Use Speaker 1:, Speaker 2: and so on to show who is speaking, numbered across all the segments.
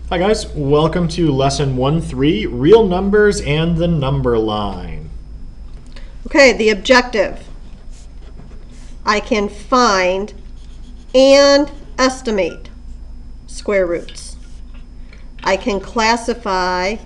Speaker 1: Hi guys, welcome to lesson 1-3, real numbers and the number line.
Speaker 2: Okay, the objective. I can find and estimate square roots. I can classify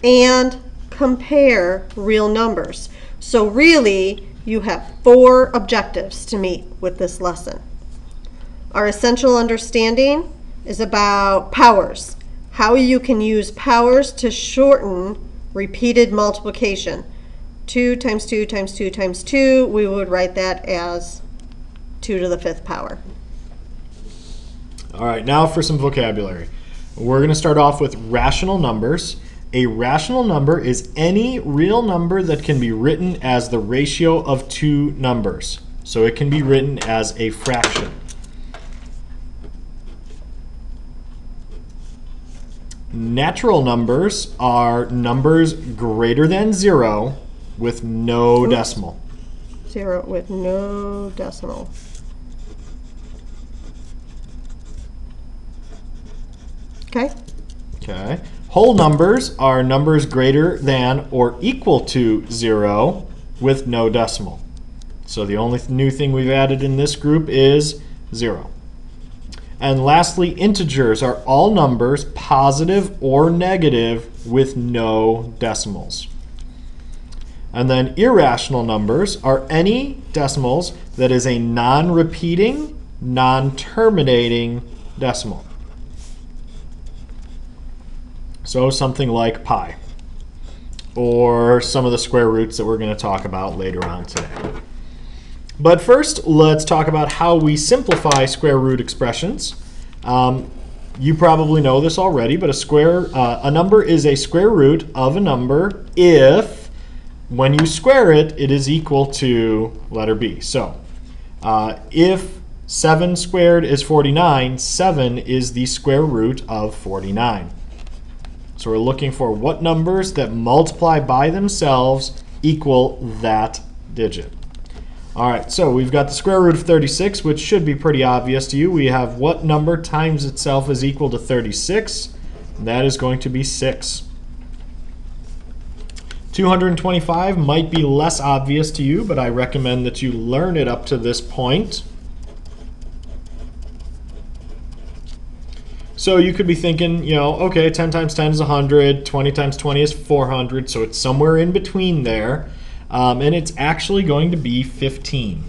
Speaker 2: and compare real numbers. So really, you have 4 objectives to meet with this lesson. Our essential understanding is about powers. How you can use powers to shorten repeated multiplication. 2 times 2 times 2 times 2, we would write that as 2 to the 5th power.
Speaker 1: All right, now for some vocabulary. We're going to start off with rational numbers. A rational number is any real number that can be written as the ratio of 2 numbers. So it can be written as a fraction. Natural numbers are numbers greater than 0 with no decimal.
Speaker 2: 0 with no decimal. Okay.
Speaker 1: Okay. Whole numbers are numbers greater than or equal to 0 with no decimal. So the only new thing we've added in this group is 0. And lastly, integers are all numbers positive or negative with no decimals. And then irrational numbers are any decimals that is a non-repeating, non-terminating decimal. So something like pi, or some of the square roots that we're going to talk about later on today. But first, let's talk about how we simplify square root expressions. You probably know this already, but a number is a square root of a number if, when you square it, it is equal to letter B. So if 7 squared is 49, 7 is the square root of 49. So we're looking for what numbers that multiply by themselves equal that digit. All right, so we've got the square root of 36, which should be pretty obvious to you. We have what number times itself is equal to 36. And that is going to be 6. 225 might be less obvious to you, but I recommend that you learn it up to this point. So you could be thinking, okay, 10 times 10 is 100, 20 times 20 is 400, so it's somewhere in between there. And it's actually going to be 15.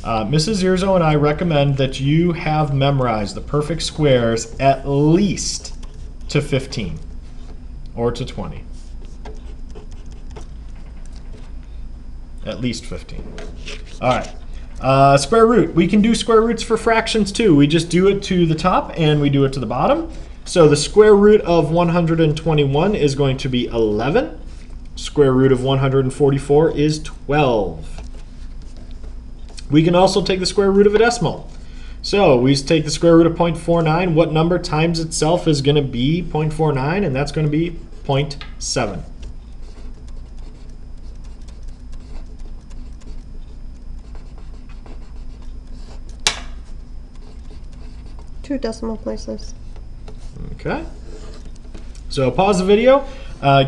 Speaker 1: Mrs. Zirzo and I recommend that you have memorized the perfect squares at least to 15 or to 20. At least 15. All right. Square root. We can do square roots for fractions too. We just do it to the top and we do it to the bottom. So the square root of 121 is going to be 11. Square root of 144 is 12. We can also take the square root of a decimal. So we take the square root of 0.49. What number times itself is going to be 0.49? And that's going to be 0.7.
Speaker 2: Two decimal places.
Speaker 1: Okay. So pause the video.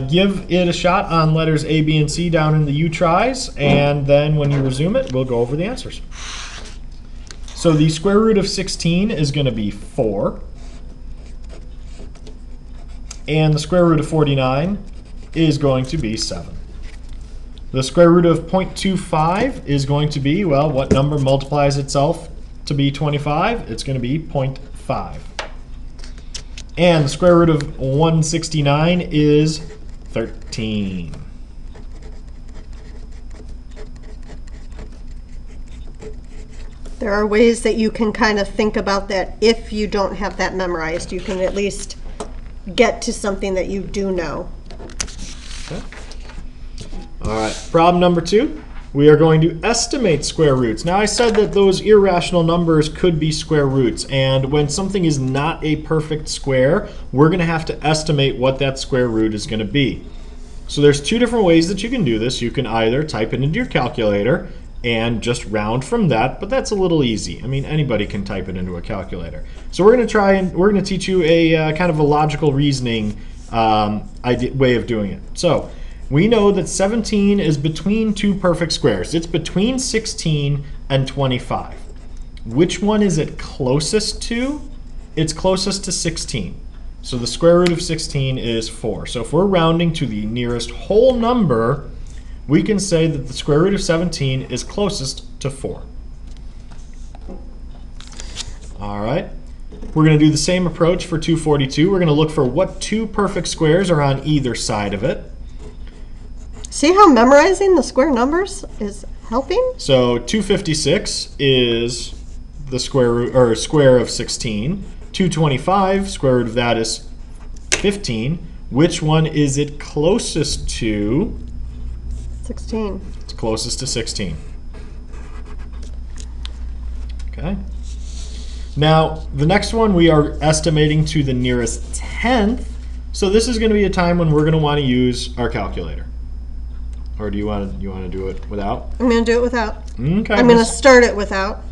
Speaker 1: Give it a shot on letters A, B, and C down in the U tries, and then when you resume it, we'll go over the answers. So the square root of 16 is going to be 4. And the square root of 49 is going to be 7. The square root of 0.25 is going to be, well, what number multiplies itself to be 25? It's going to be 0.5. And the square root of 169 is 13.
Speaker 2: There are ways that you can kind of think about that if you don't have that memorized. You can at least get to something that you do know.
Speaker 1: Okay. All right, problem number 2. We are going to estimate square roots. Now I said that those irrational numbers could be square roots, and when something is not a perfect square, we're going to have to estimate what that square root is going to be. So there's 2 different ways that you can do this. You can either type it into your calculator and just round from that, but that's a little easy. I mean, anybody can type it into a calculator. So we're going to try and we're going to teach you a kind of a logical reasoning way of doing it. So we know that 17 is between two perfect squares. It's between 16 and 25. Which one is it closest to? It's closest to 16. So the square root of 16 is 4. So if we're rounding to the nearest whole number, we can say that the square root of 17 is closest to 4. All right. We're going to do the same approach for 242. We're going to look for what two perfect squares are on either side of it.
Speaker 2: See how memorizing the square numbers is helping?
Speaker 1: So 256 is the square root or square of 16. 225, square root of that is 15. Which one is it closest to?
Speaker 2: 16.
Speaker 1: It's closest to 16. Okay. Now, the next one we are estimating to the nearest tenth. So this is going to be a time when we're going to want to use our calculator. Or do you want to do it without?
Speaker 2: I'm going to do it without.
Speaker 1: Okay.
Speaker 2: I'm going to start it without.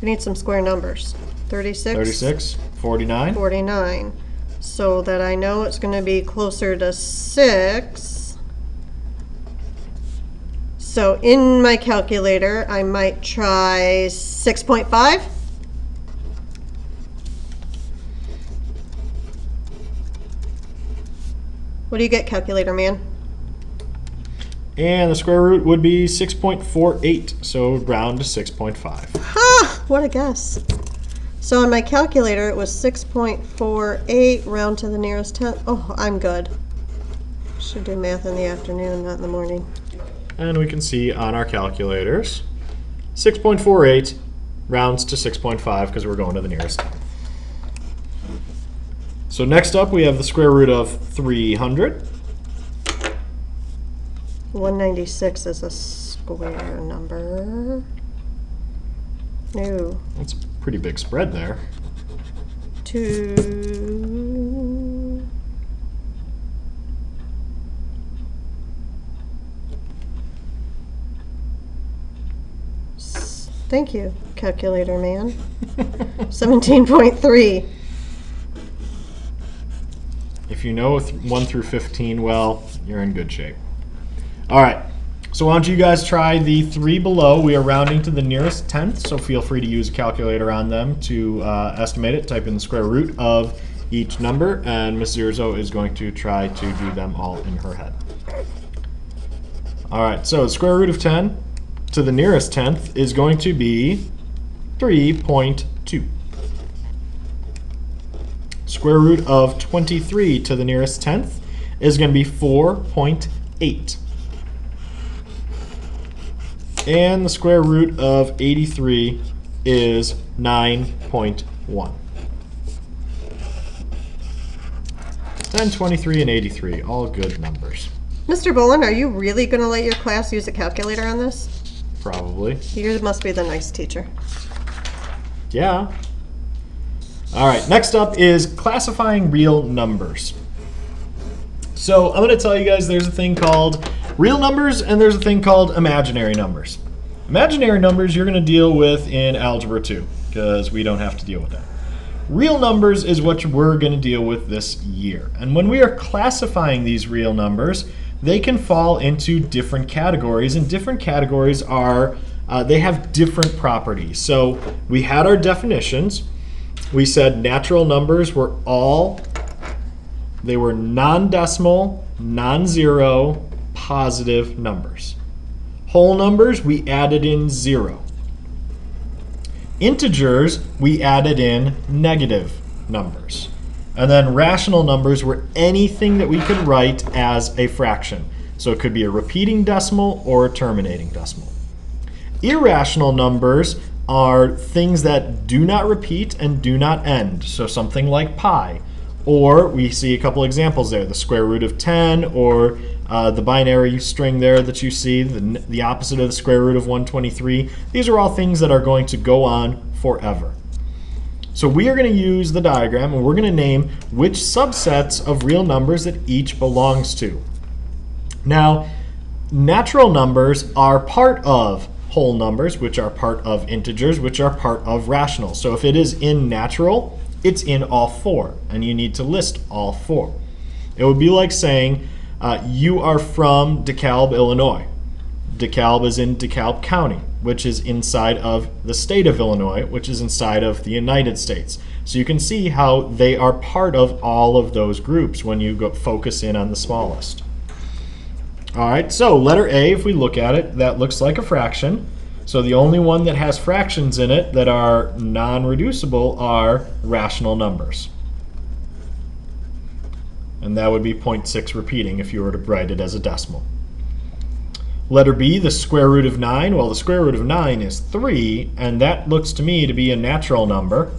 Speaker 2: We need some square numbers. 36.
Speaker 1: 36, 49.
Speaker 2: 49. So that I know it's going to be closer to 6. So in my calculator, I might try 6.5. What do you get, calculator man?
Speaker 1: And the square root would be 6.48, so round to 6.5.
Speaker 2: Ha! What a guess. So on my calculator, it was 6.48, round to the nearest tenth. Oh, I'm good. Should do math in the afternoon, not in the morning.
Speaker 1: And we can see on our calculators, 6.48 rounds to 6.5 because we're going to the nearest. So next up, we have the square root of 300.
Speaker 2: 196 is a square number. No.
Speaker 1: That's a pretty big spread there.
Speaker 2: 2. Thank you, calculator man. 17.3.
Speaker 1: If you know 1 through 15 well, you're in good shape. All right, so why don't you guys try the 3 below. We are rounding to the nearest tenth, so feel free to use a calculator on them to estimate it. Type in the square root of each number, and Miss Zirzo is going to try to do them all in her head. All right, so the square root of 10 to the nearest tenth is going to be 3.2. Square root of 23 to the nearest tenth is going to be 4.8. And the square root of 83 is 9.1. 10, 23, and 83, all good numbers.
Speaker 2: Mr. Boland, are you really going to let your class use a calculator on this?
Speaker 1: Probably.
Speaker 2: You must be the nice teacher.
Speaker 1: Yeah. All right, next up is classifying real numbers. So I'm going to tell you guys there's a thing called real numbers and there's a thing called imaginary numbers. Imaginary numbers you're going to deal with in Algebra 2 because we don't have to deal with that. Real numbers is what we're going to deal with this year. And when we are classifying these real numbers, they can fall into different categories, and different categories are, they have different properties. So we had our definitions. We said natural numbers were they were non-decimal, non-zero, positive numbers. Whole numbers, we added in 0. Integers, we added in negative numbers. And then rational numbers were anything that we could write as a fraction. So it could be a repeating decimal or a terminating decimal. Irrational numbers are things that do not repeat and do not end. So something like pi. Or we see a couple examples there, the square root of 10 or the binary string there that you see, the opposite of the square root of 123. These are all things that are going to go on forever. So we are going to use the diagram and we're going to name which subsets of real numbers that each belongs to. Now, natural numbers are part of whole numbers, which are part of integers, which are part of rationals. So if it is in natural, it's in all four, and you need to list all four. It would be like saying you are from DeKalb, Illinois. DeKalb is in DeKalb County, which is inside of the state of Illinois, which is inside of the United States. So you can see how they are part of all of those groups when you go focus in on the smallest. All right, so letter A, if we look at it, that looks like a fraction. So the only one that has fractions in it that are non-reducible are rational numbers. And that would be 0.6 repeating if you were to write it as a decimal. Letter B, the square root of 9. Well, the square root of 9 is 3, and that looks to me to be a natural number.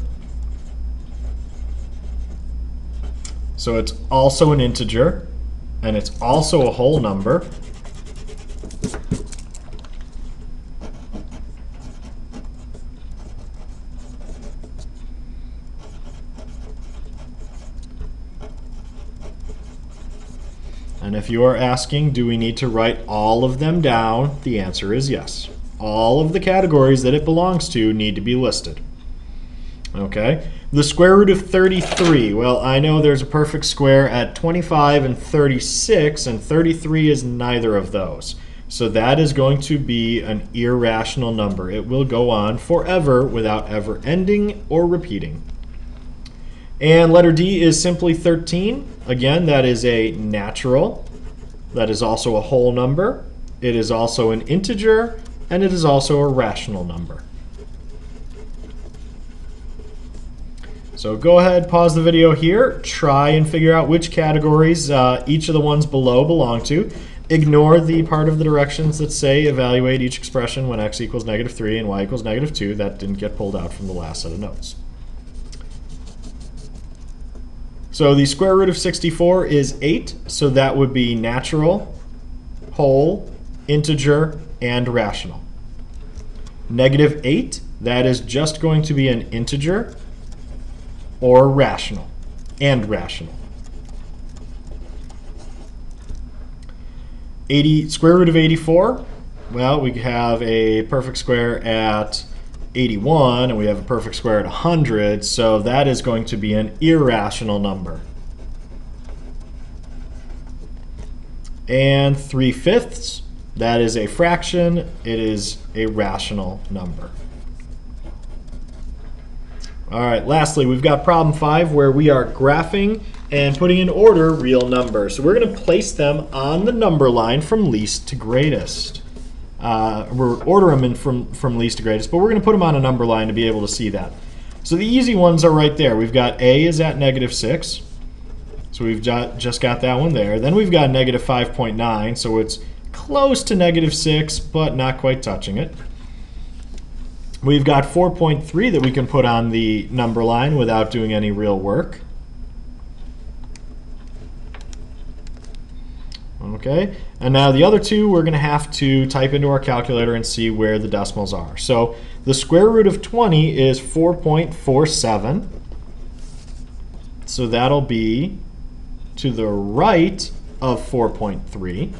Speaker 1: So it's also an integer, and it's also a whole number. And if you are asking, do we need to write all of them down? The answer is yes. All of the categories that it belongs to need to be listed. Okay, the square root of 33. Well, I know there's a perfect square at 25 and 36, and 33 is neither of those. So that is going to be an irrational number. It will go on forever without ever ending or repeating. And letter D is simply 13. Again, that is a natural. That is also a whole number. It is also an integer, and it is also a rational number. So go ahead, pause the video here, try and figure out which categories each of the ones below belong to. Ignore the part of the directions that say evaluate each expression when x equals -3 and y equals -2. That didn't get pulled out from the last set of notes. So the square root of 64 is 8, so that would be natural, whole, integer, and rational. -8, that is just going to be an integer or rational, and rational. Square root of 84, well, we have a perfect square at 81, and we have a perfect square at 100, so that is going to be an irrational number. And 3/5, that is a fraction. It is a rational number. All right, lastly, we've got problem 5 where we are graphing and putting in order real numbers. So we're going to place them on the number line from least to greatest. We'll order them in from least to greatest, but we're going to put them on a number line to be able to see that. So the easy ones are right there. We've got A is at -6. So we've just got that one there. Then we've got -5.9, so it's close to -6, but not quite touching it. We've got 4.3 that we can put on the number line without doing any real work. Okay, and now the other two we're going to have to type into our calculator and see where the decimals are. So the square root of 20 is 4.47. So that'll be to the right of 4.3.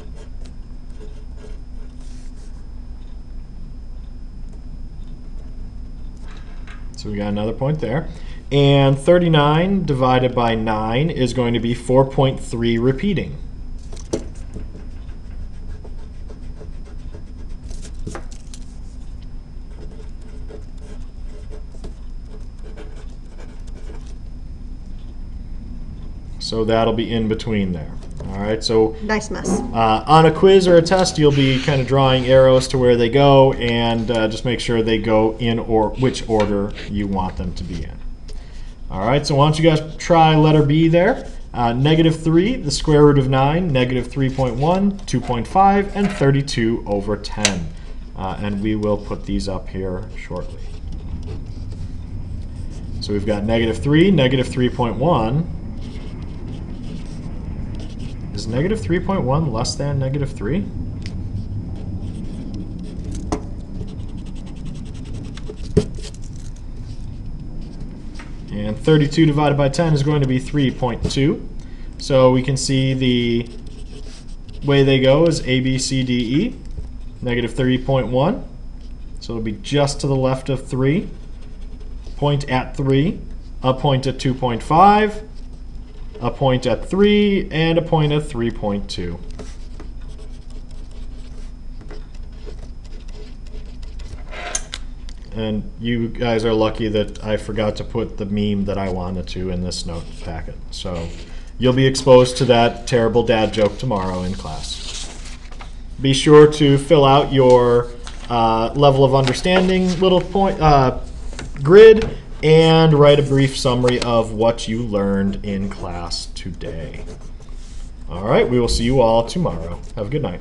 Speaker 1: So we got another point there. And 39 divided by 9 is going to be 4.3 repeating. So that'll be in between there. All right, so
Speaker 2: Nice mess.
Speaker 1: on a quiz or a test, you'll be kind of drawing arrows to where they go, and just make sure they go in or which order you want them to be in. All right, so why don't you guys try letter B there. -3, the square root of 9, -3.1, 2.5, and 32/10. And we will put these up here shortly. So we've got -3, -3.1. Is -3.1 less than -3? And 32 divided by 10 is going to be 3.2. So we can see the way they go is A, B, C, D, E. Negative 30.1. So it'll be just to the left of 3. Point at 3. A point at 2.5. A point at 3. And a point at 3.2. And you guys are lucky that I forgot to put the meme that I wanted to in this note packet. So you'll be exposed to that terrible dad joke tomorrow in class. Be sure to fill out your level of understanding little point grid and write a brief summary of what you learned in class today. All right, we will see you all tomorrow. Have a good night.